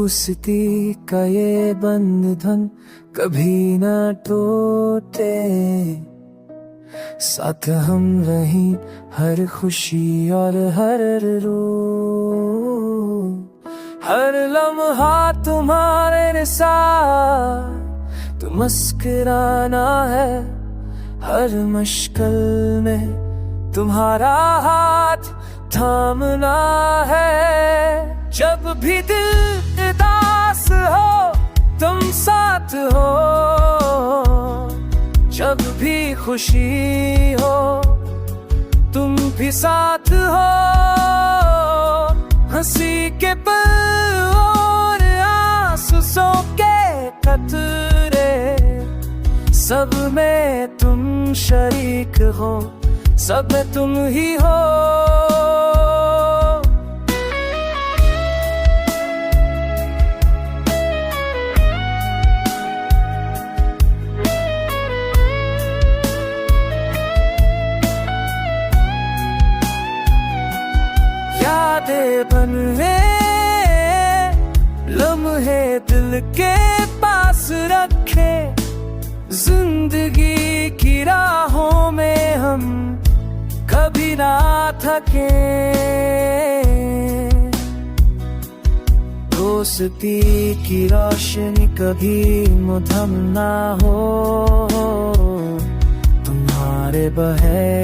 दोस्ती का ये बंधन कभी न टूटे, साथ हम रही हर खुशी और हर रो, हर लम्हा तुम्हारे साथ तो मुस्कुराना है, हर मुश्किल में तुम्हारा हाथ थामना है। जब भी दिल उदास हो तुम साथ हो, जब भी खुशी हो तुम भी साथ हो, हंसी के पल और आंसुओं के कतरे, सब में तुम शरीक हो, सब में तुम ही हो। यादें बनवे लम्हे दिल के पास रखे, जिंदगी की राहों में हम कभी ना थके। दोस्ती की रोशनी कभी मुधम ना हो, तुम्हारे बहे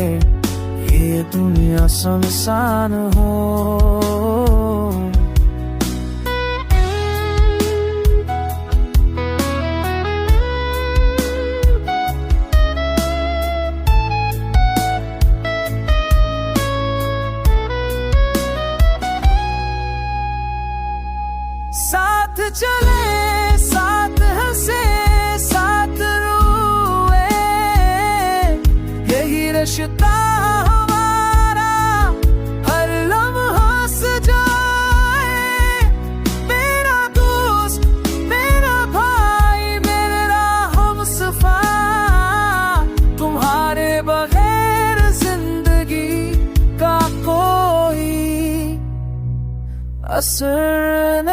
ये दुनिया सुनसान हो। साथ चले, साथ हंसे, साथ रोए, यही रिश्ता हमारा हर लम्हा सजाए। मेरा दोस्त, मेरा भाई, मेरा हमसफर, तुम्हारे बगैर जिंदगी का कोई असर